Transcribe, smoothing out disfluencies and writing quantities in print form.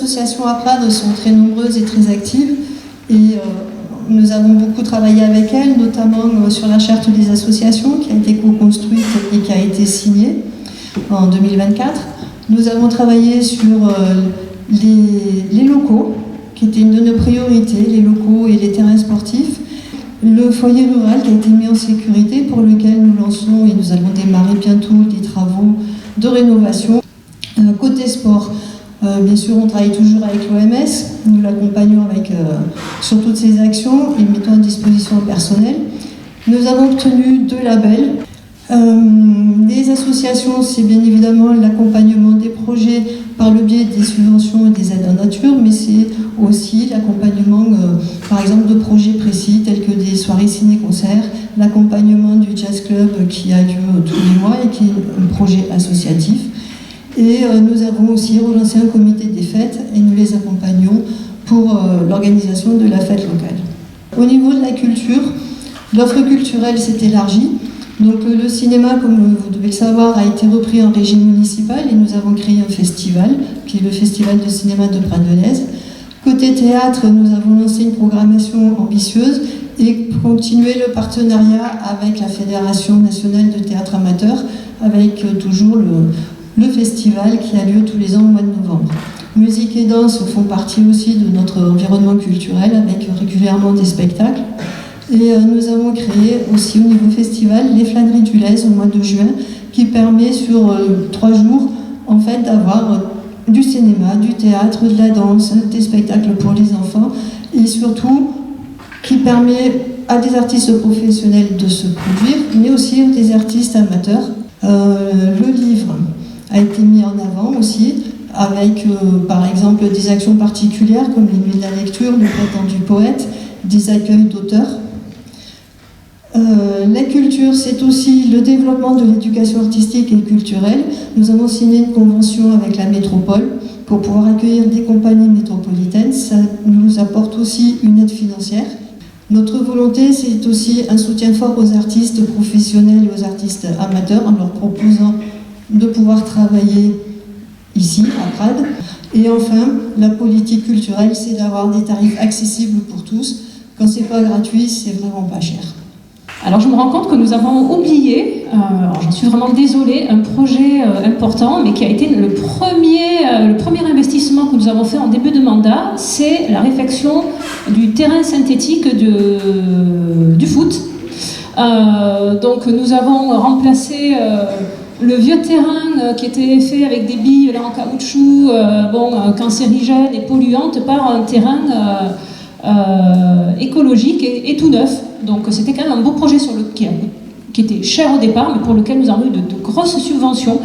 associations à Prades sont très nombreuses et très actives et nous avons beaucoup travaillé avec elles, notamment sur la charte des associations qui a été co-construite et qui a été signée en 2024. Nous avons travaillé sur les locaux, qui était une de nos priorités, les locaux et les terrains sportifs. Le foyer rural qui a été mis en sécurité, pour lequel nous lançons et nous allons démarrer bientôt des travaux de rénovation. Côté sport, bien sûr, on travaille toujours avec l'OMS, nous l'accompagnons sur toutes ses actions et mettons à disposition le personnel. Nous avons obtenu 2 labels. Les associations, c'est bien évidemment l'accompagnement des projets par le biais des subventions et des aides en nature, mais c'est aussi l'accompagnement, par exemple, de projets précis tels que des soirées ciné-concerts, l'accompagnement du jazz club qui a lieu tous les mois et qui est un projet associatif. Et nous avons aussi relancé un comité des fêtes et nous les accompagnons pour l'organisation de la fête locale. Au niveau de la culture, l'offre culturelle s'est élargie. Donc le cinéma, comme vous devez le savoir, a été repris en régie municipale et nous avons créé un festival, qui est le Festival de cinéma de Prades-de-Lez. Côté théâtre, nous avons lancé une programmation ambitieuse et continué le partenariat avec la Fédération nationale de théâtre amateur, avec toujours le festival qui a lieu tous les ans au mois de novembre. Musique et danse font partie aussi de notre environnement culturel, avec régulièrement des spectacles. Et nous avons créé aussi au niveau festival les Flâneries du Lez au mois de juin, qui permet sur 3 jours en fait d'avoir du cinéma, du théâtre, de la danse, des spectacles pour les enfants, et surtout qui permet à des artistes professionnels de se produire, mais aussi à des artistes amateurs. Le livre a été mis en avant aussi, avec par exemple des actions particulières comme les nuits de la lecture, le printemps du poète, des accueils d'auteurs. La culture, c'est aussi le développement de l'éducation artistique et culturelle. Nous avons signé une convention avec la métropole pour pouvoir accueillir des compagnies métropolitaines. Ça nous apporte aussi une aide financière. Notre volonté, c'est aussi un soutien fort aux artistes professionnels et aux artistes amateurs en leur proposant de pouvoir travailler ici, à Prades. Et enfin, la politique culturelle, c'est d'avoir des tarifs accessibles pour tous. Quand c'est pas gratuit, c'est vraiment pas cher. Alors je me rends compte que nous avons oublié, j'en suis vraiment désolée, un projet important, mais qui a été le premier investissement que nous avons fait en début de mandat, c'est la réfection du terrain synthétique du foot. Donc nous avons remplacé le vieux terrain qui était fait avec des billes là, en caoutchouc, cancérigènes et polluantes, par un terrain écologique et tout neuf. Donc c'était quand même un beau projet qui était cher au départ, mais pour lequel nous avons eu de grosses subventions.